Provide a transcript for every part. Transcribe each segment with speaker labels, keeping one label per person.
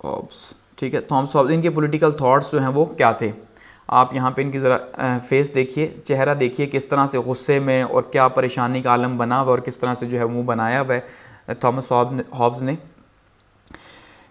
Speaker 1: Hobbs, ठीक है, Thomas Hobbes, इनके पॉलिटिकल थॉट्स जो हैं वो क्या थे। आप यहाँ पे इनकी ज़रा फेस देखिए, चेहरा देखिए किस तरह से गुस्से में और क्या परेशानी का आलम बना हुआ और किस तरह से जो है मुंह बनाया हुआ है थॉमस हॉब्स ने।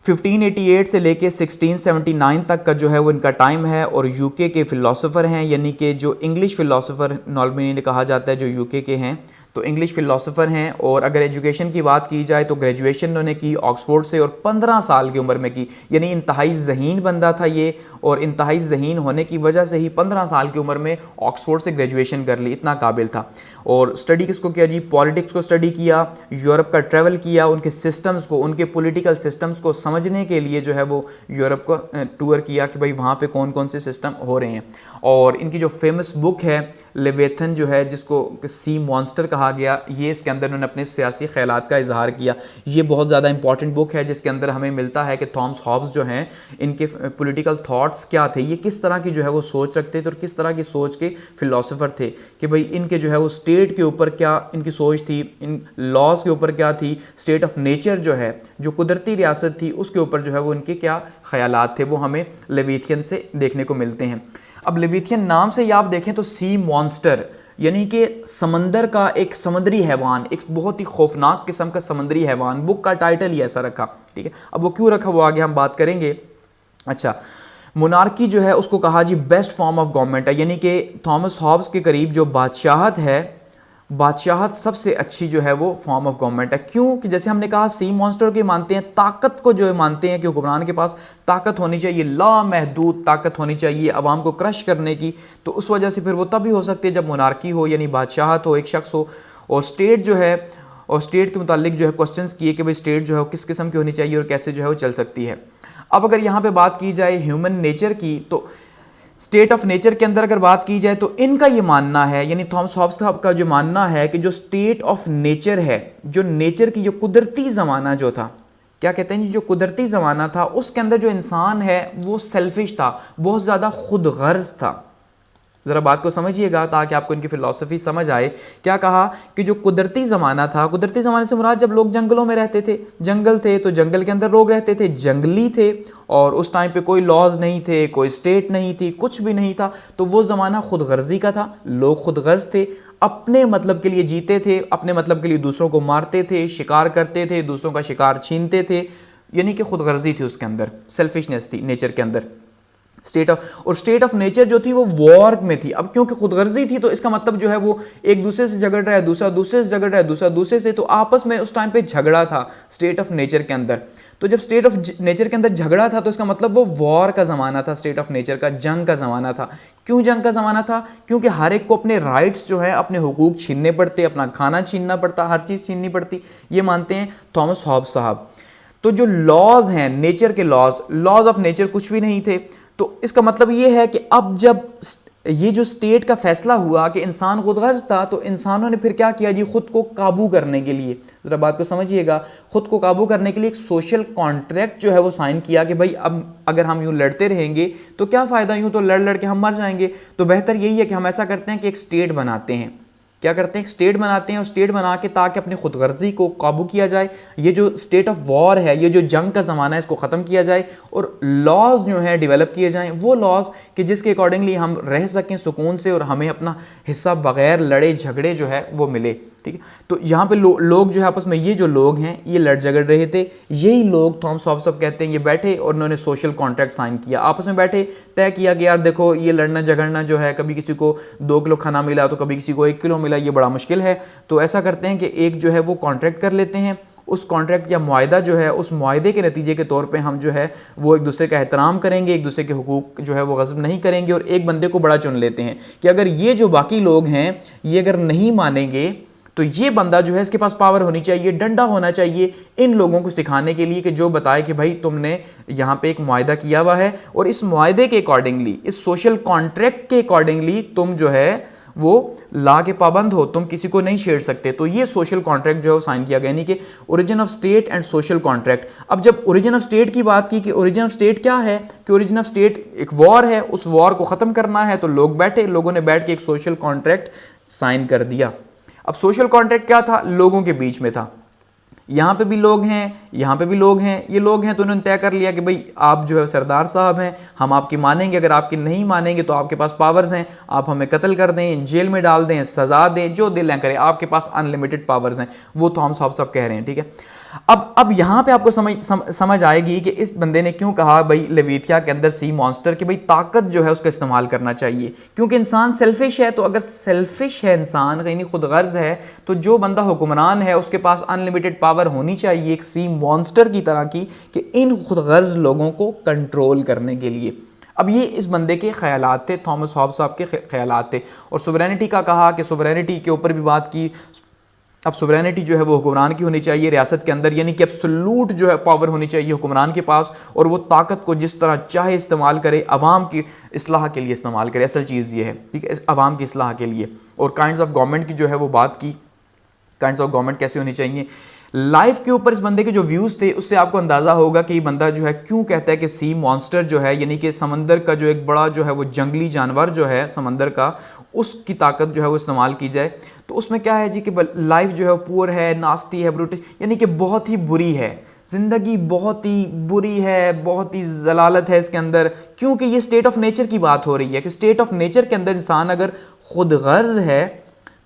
Speaker 1: 1588 से लेके 1679 तक का जो है वो इनका टाइम है, और यूके के फ़िलासफ़र हैं, यानी कि जो इंग्लिश फ़िलासफ़र नॉर्मली कहा जाता है जो यूके के हैं, तो इंग्लिश फ़िलासफ़र हैं। और अगर एजुकेशन की बात की जाए तो ग्रेजुएशन उन्होंने की ऑक्सफोर्ड से, और 15 साल की उम्र में की, यानी इंतहाई ज़हीन बंदा था ये, और इंतहाई ज़हीन होने की वजह से ही 15 साल की उम्र में ऑक्सफोर्ड से ग्रेजुएशन कर ली, इतना काबिल था। और स्टडी किसको किया जी, पॉलिटिक्स को स्टडी किया, यूरोप का ट्रैवल किया, उनके सिस्टम्स को, उनके पॉलिटिकल सिस्टम्स को समझने के लिए जो है वो यूरोप को टूर किया कि भाई वहाँ पे कौन कौन से सिस्टम हो रहे हैं। और इनकी जो फेमस बुक है लेविथन जो है, जिसको सी मॉन्स्टर कहा गया, ये इसके अंदर उन्होंने अपने सियासी ख्यालात का इजहार किया। ये बहुत ज़्यादा इंपॉर्टेंट बुक है जिसके अंदर हमें मिलता है कि थॉमस हॉब्स जो हैं इनके पॉलिटिकल थॉट्स क्या थे, ये किस तरह की जो है वो सोच रखते थे और किस तरह की सोच के फ़िलासफ़र थे, कि भाई इनके जो है वो स्टेट के ऊपर क्या इनकी सोच थी, इन लॉज के ऊपर क्या थी, स्टेट ऑफ नेचर जो है, जो कुदरती रियासत थी उसके ऊपर जो है वो इनके क्या ख्यालात थे, वो हमें लेविथियन से देखने को मिलते हैं। अब लेविथियन नाम से ही आप देखें तो सी मॉन्स्टर, यानी कि समंदर का एक समुद्री हैवान, एक बहुत ही खौफनाक किस्म का समुद्री हैवान, बुक का टाइटल ही ऐसा रखा, ठीक है। अब वो क्यों रखा वो आगे हम बात करेंगे। अच्छा, मोनार्की जो है उसको कहा जी बेस्ट फॉर्म ऑफ गवर्नमेंट है, यानी कि थॉमस हॉब्स के करीब जो बादशाहत है, बादशाहत सबसे अच्छी जो है वो फॉर्म ऑफ गवर्नमेंट है। क्यों कि जैसे हमने कहा सी मॉन्स्टर के मानते हैं, ताकत को जो मानते हैं कि हुक्मरान के पास ताकत होनी चाहिए, लामहदूद ताकत होनी चाहिए आवाम को क्रश करने की, तो उस वजह से फिर वो तभी हो सकती है जब मोनार्की हो, यानी बादशाहत हो, एक शख्स हो। और स्टेट जो है, और स्टेट के मुतालिक जो है क्वेश्चंस किए कि भाई स्टेट जो है वो किस किस्म की होनी चाहिए और कैसे जो है वो चल सकती है। अब अगर यहाँ पे बात की जाए ह्यूमन नेचर की, तो स्टेट ऑफ नेचर के अंदर अगर बात की जाए तो इनका ये मानना है, यानी थॉमस हॉब्स का जो मानना है कि जो स्टेट ऑफ नेचर है, जो नेचर की जो कुदरती ज़माना जो था, क्या कहते हैं जी, जो कुदरती ज़माना था उसके अंदर जो इंसान है वो सेल्फिश था, बहुत ज़्यादा खुद गर्ज था। ज़रा बात को समझिएगा ताकि आपको इनकी फ़िलासफ़ी समझ आए। क्या कहा कि जो कुदरती ज़माना था, कुदरती ज़माने से मुराद जब लोग जंगलों में रहते थे, जंगल थे तो जंगल के अंदर लोग रहते थे, जंगली थे, और उस टाइम पे कोई लॉज नहीं थे, कोई स्टेट नहीं थी, कुछ भी नहीं था, तो वो ज़माना खुद गर्जी का था। लोग खुद गर्ज थे, अपने मतलब के लिए जीते थे, अपने मतलब के लिए दूसरों को मारते थे, शिकार करते थे, दूसरों का शिकार छीनते थे, यानी कि खुद गर्जी थी उसके अंदर, सेल्फिशनेस थी नेचर के अंदर। स्टेट ऑफ नेचर जो थी वो वॉर में थी। अब क्योंकि खुदगर्जी थी तो इसका मतलब जो है वो एक दूसरे से झगड़ रहा है, दूसरा दूसरे से झगड़ रहा है, दूसरा दूसरे से, तो आपस में उस टाइम पे झगड़ा था स्टेट ऑफ नेचर के अंदर। तो जब स्टेट ऑफ नेचर के अंदर झगड़ा था तो इसका मतलब वो वॉर का ज़माना था, स्टेट ऑफ नेचर का, जंग का ज़माना था। क्यों जंग का ज़माना था? क्योंकि हर एक को अपने राइट्स जो है, अपने हुकूक छीनने पड़ते, अपना खाना छीनना पड़ता, हर चीज़ छीननी पड़ती, ये मानते हैं थॉमस हॉब्स साहब। तो जो लॉज हैं नेचर के, लॉज ऑफ नेचर कुछ भी नहीं थे। तो इसका मतलब ये है कि अब जब ये जो स्टेट का फैसला हुआ कि इंसान खुदगर्ज था, तो इंसानों ने फिर क्या किया जी, खुद को काबू करने के लिए, ज़रा बात को समझिएगा, खुद को काबू करने के लिए एक सोशल कॉन्ट्रैक्ट जो है वो साइन किया कि भाई अब अगर हम यूँ लड़ते रहेंगे तो क्या फ़ायदा, यूँ तो लड़ लड़ के हम मर जाएंगे, तो बेहतर यही है कि हम ऐसा करते हैं कि एक स्टेट बनाते हैं। क्या करते हैं? स्टेट बनाते हैं, और स्टेट बना के ताकि अपनी खुदगर्जी को काबू किया जाए, ये जो स्टेट ऑफ वॉर है, ये जो जंग का ज़माना है, इसको ख़त्म किया जाए, और लॉज जो है डेवलप किए जाएं, वो लॉज कि जिसके अकॉर्डिंगली हम रह सकें सुकून से और हमें अपना हिस्सा बगैर लड़े झगड़े जो है वो मिले। ठीक है, तो यहाँ पे लोग जो है आपस में, ये जो लोग हैं ये लड़ झगड़ रहे थे, यही लोग थॉमस हॉब्स कहते हैं, ये बैठे और उन्होंने सोशल कॉन्ट्रैक्ट साइन किया, आपस में बैठे, तय किया कि यार देखो ये लड़ना झगड़ना जो है, कभी किसी को 2 किलो खाना मिला तो कभी किसी को 1 किलो मिला, ये बड़ा मुश्किल है। तो ऐसा करते हैं कि एक जो है वो कॉन्ट्रैक्ट कर लेते हैं, उस कॉन्ट्रैक्ट या मुआहदा जो है, उस मुआहदे के नतीजे के तौर पे हम जो है वो एक दूसरे का एहतराम करेंगे, एक दूसरे के हुकूक जो है वो गज़ब नहीं करेंगे, और एक बंदे को बड़ा चुन लेते हैं कि अगर ये जो बाकी लोग हैं ये अगर नहीं मानेंगे तो ये बंदा जो है इसके पास पावर होनी चाहिए, डंडा होना चाहिए इन लोगों को सिखाने के लिए कि जो बताए कि भाई तुमने यहाँ पे एक मुआहदा किया हुआ है और इस मुआहदे के अकॉर्डिंगली, इस सोशल कॉन्ट्रैक्ट के अकॉर्डिंगली तुम जो है वो ला के पाबंद हो, तुम किसी को नहीं छेड़ सकते। तो ये सोशल कॉन्ट्रैक्ट जो है वो साइन किया गया, यानी कि origin of state and social contract. अब जब ओरिजिन ऑफ स्टेट की बात की कि ओरिजिन ऑफ स्टेट क्या है, कि ओरिजिन ऑफ स्टेट एक वॉर है, उस वॉर को ख़त्म करना है, तो लोगों ने बैठ के एक सोशल कॉन्ट्रैक्ट साइन कर दिया। अब सोशल कॉन्ट्रैक्ट क्या था? लोगों के बीच में था। यहाँ पे भी लोग हैं, यहाँ पे भी लोग हैं, ये लोग हैं तो उन्होंने तय कर लिया कि भाई आप जो है सरदार साहब हैं, हम आपकी मानेंगे, अगर आपकी नहीं मानेंगे तो आपके पास पावर्स हैं, आप हमें कत्ल कर दें, जेल में डाल दें, सजा दें, जो दिल करें, आपके पास अनलिमिटेड पावर्स हैं। वो थॉमस हॉब्स साहब कह रहे हैं, ठीक है। अब यहाँ पे आपको समझ आएगी कि इस बंदे ने क्यों कहा भाई लेविथिया के अंदर सी मॉन्स्टर कि भाई ताकत जो है उसका इस्तेमाल करना चाहिए, क्योंकि इंसान सेल्फिश है। तो अगर सेल्फिश है इंसान, कहीं खुदगर्ज है, तो जो बंदा हुक्मरान है उसके पास अनलिमिटेड पावर होनी चाहिए एक सी मॉन्स्टर की तरह की, कि इन खुदगर्ज लोगों को कंट्रोल करने के लिए। अब ये इस बंदे के ख्यालात थे, थॉमस हॉब्स साहब के ख्यालात थे। और सोवरेनिटी का कहा कि सोवरेनिटी के ऊपर भी बात की। अब सोवरेनिटी जो है वो हुक्मरान की होनी चाहिए रियासत के अंदर, यानी कि एब्सोल्यूट जो है पावर होनी चाहिए हुक्मरान के पास, और वो ताकत को जिस तरह चाहे इस्तेमाल करे, अवाम की इस्लाह के लिए इस्तेमाल करे। असल चीज़ ये है, ठीक है, अवाम की इस्लाह के लिए। और काइंड्स ऑफ गवर्नमेंट की जो है वो बात की, काइंड्स ऑफ गवर्नमेंट कैसे होनी चाहिए। लाइफ के ऊपर इस बंदे के जो व्यूज़ थे उससे आपको अंदाज़ा होगा कि ये बंदा जो है क्यों कहता है कि सी मॉन्स्टर जो है, यानी कि समंदर का जो एक बड़ा जो है वो जंगली जानवर जो है समंदर का, उसकी ताकत जो है वो इस्तेमाल की जाए। तो उसमें क्या है जी कि लाइफ जो है पुअर है, नास्टी है, ब्रूटिश, यानी कि बहुत ही बुरी है ज़िंदगी, बहुत ही बुरी है, बहुत ही जलालत है इसके अंदर। क्योंकि ये स्टेट ऑफ नेचर की बात हो रही है कि स्टेट ऑफ नेचर के अंदर इंसान अगर खुदगर्ज है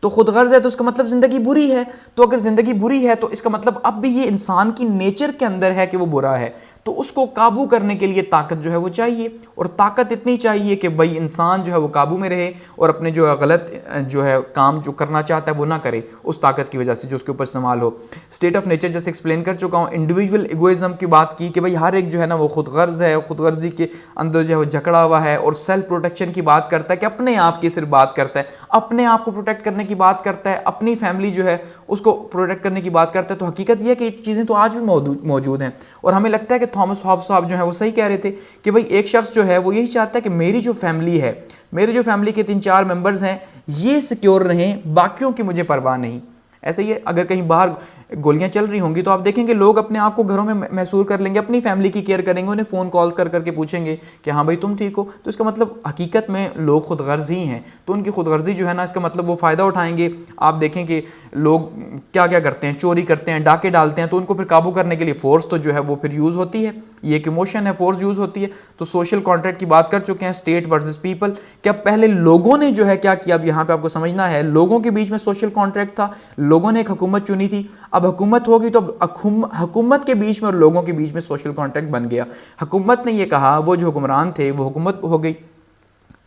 Speaker 1: तो खुदगर्ज है तो इसका मतलब ज़िंदगी बुरी है। तो अगर ज़िंदगी बुरी है तो इसका मतलब अब भी ये इंसान की नेचर के अंदर है कि वो बुरा है। तो उसको काबू करने के लिए ताकत जो है वो चाहिए, और ताकत इतनी चाहिए कि भाई इंसान जो है वो काबू में रहे और अपने जो है गलत जो है काम जो करना चाहता है वो ना करे, उस ताकत की वजह से जो उसके ऊपर इस्तेमाल हो। स्टेट ऑफ नेचर जैसे एक्सप्लेन कर चुका हूँ। इंडिविजुअल इगोइज्म की बात की कि भाई हर एक जो है ना वो खुदगर्ज है, खुदगर्जी के अंदर जो है वो जकड़ा हुआ है। और सेल्फ प्रोटेक्शन की बात करता है कि अपने आप की सिर्फ बात करता है, अपने आप को प्रोटेक्ट करने की बात करता है, अपनी फैमिली जो है उसको प्रोटेक्ट करने की बात करता है। तो हकीकत यह है कि ये चीज़ें तो आज भी मौजूद हैं। और हमें लगता है कि थॉमस हॉब्स साहब जो है वो सही कह रहे थे कि भाई एक शख्स जो है वो यही चाहता है कि मेरी जो फैमिली है, मेरी जो फैमिली के 3-4 मेंबर्स हैं, ये सिक्योर रहें, बाकियों की मुझे परवाह नहीं। ऐसे ही अगर कहीं बाहर गोलियां चल रही होंगी तो आप देखेंगे लोग अपने आप को घरों में महसूर कर लेंगे, अपनी फैमिली की केयर करेंगे, उन्हें फ़ोन कॉल्स कर करके पूछेंगे कि हाँ भाई तुम ठीक हो। तो इसका मतलब हकीकत में लोग खुदगर्ज ही हैं। तो उनकी खुदगर्जी जो है ना, इसका मतलब वो फ़ायदा उठाएंगे। आप देखें कि लोग क्या क्या करते हैं, चोरी करते हैं, डाके डालते हैं, तो उनको फिर काबू करने के लिए फ़ोर्स तो जो है वो फिर यूज़ होती है। ये एक इमोशन है, फोर्स यूज़ होती है। तो सोशल कॉन्ट्रैक्ट की बात कर चुके हैं, स्टेट वर्सेस पीपल। क्या पहले लोगों ने जो है क्या किया, अब यहाँ पे आपको समझना है, लोगों के बीच में सोशल कॉन्ट्रैक्ट था, लोगों ने एक हुकूमत चुनी थी। अब हुकूमत होगी तो हुकूमत के बीच में और लोगों के बीच में सोशल कॉन्ट्रैक्ट बन गया। हुकूमत ने ये कहा, वो जो हुक्मरान थे वो हुकूमत हो गई,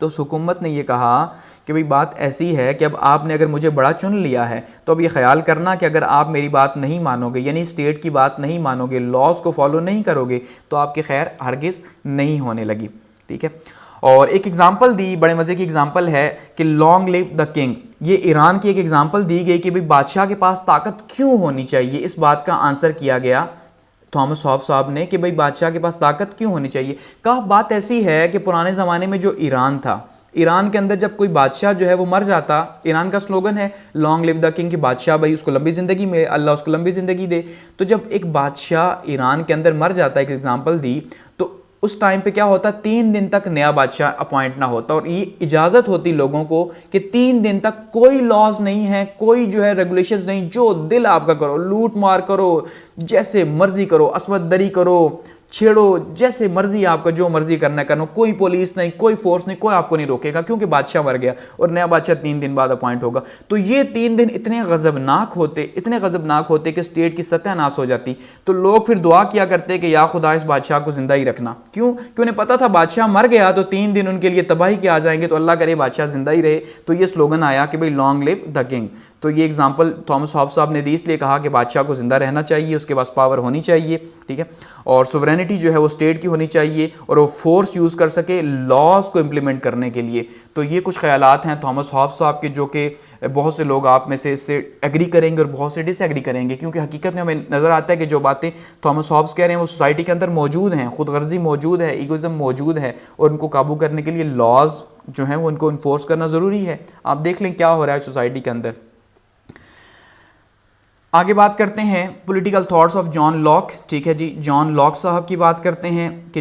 Speaker 1: तो उस हुकूमत ने ये कहा कि भाई बात ऐसी है कि अब आपने अगर मुझे बड़ा चुन लिया है तो अब ये ख्याल करना कि अगर आप मेरी बात नहीं मानोगे, यानी स्टेट की बात नहीं मानोगे, लॉज को फॉलो नहीं करोगे, तो आपकी खैर हरगिज़ नहीं होने लगी। ठीक है। और एक एग्जांपल दी, बड़े मज़े की एग्जांपल है कि लॉन्ग लिव द किंग। ये ईरान की एक एग्जांपल दी गई कि भाई बादशाह के पास ताकत क्यों होनी चाहिए। इस बात का आंसर किया गया थॉमस हॉब्स साहब ने कि भाई बादशाह के पास ताकत क्यों होनी चाहिए। कहा बात ऐसी है कि पुराने ज़माने में जो ईरान था, ईरान के अंदर जब कोई बादशाह जो है वो मर जाता, ईरान का स्लोगन है लॉन्ग लिव द किंग, कि बादशाह भाई उसको लंबी ज़िंदगी मिले, अल्लाह उसको लंबी ज़िंदगी दे। तो जब एक बादशाह ईरान के अंदर मर जाता है, एक एग्जांपल दी, तो उस टाइम पे क्या होता, 3 दिन तक नया बादशाह अपॉइंट ना होता, और ये इजाज़त होती लोगों को कि 3 दिन तक कोई लॉज नहीं है, कोई जो है रेगुलेशंस नहीं, जो दिल आपका करो, लूट मार करो, जैसे मर्जी करो, असमत दरी करो, छेड़ो, जैसे मर्जी आपका जो मर्जी करना करो, कोई पुलिस नहीं, कोई फोर्स नहीं, कोई आपको नहीं रोकेगा, क्योंकि बादशाह मर गया और नया बादशाह 3 दिन बाद अपॉइंट होगा। तो ये 3 दिन इतने गजबनाक होते कि स्टेट की सत्यानाश हो जाती। तो लोग फिर दुआ किया करते कि या खुदा इस बादशाह को जिंदा ही रखना। क्यों? क्योंकि उन्हें पता था बादशाह मर गया तो 3 दिन उनके लिए तबाही के आ जाएंगे, तो अल्लाह करे बादशाह जिंदा ही रहे। तो ये स्लोगन आया कि भाई लॉन्ग लिव द किंग। तो ये एग्जांपल थॉमस हॉब्स साहब ने दी, इसलिए कहा कि बादशाह को जिंदा रहना चाहिए, उसके पास पावर होनी चाहिए। ठीक है। और सोवरेनिटी जो है वो स्टेट की होनी चाहिए और वो फोर्स यूज़ कर सके लॉज को इम्प्लीमेंट करने के लिए। तो ये कुछ ख्यालात हैं थॉमस हॉब्स साहब के, जो कि बहुत से लोग आप में से इससे एग्री करेंगे और बहुत से डिसएग्री करेंगे, क्योंकि हकीकत में हमें नज़र आता है कि जो बातें थॉमस हॉब्स कह रहे हैं वो सोसाइटी के अंदर मौजूद हैं। खुदगर्जी मौजूद है, ईगोइज्म मौजूद है, और उनको काबू करने के लिए लॉज जो हैं वो उनको इन्फोर्स करना ज़रूरी है। आप देख लें क्या हो रहा है सोसाइटी के अंदर। आगे बात करते हैं political thoughts of John Locke. ठीक है जी, जॉन लॉक साहब की बात करते हैं कि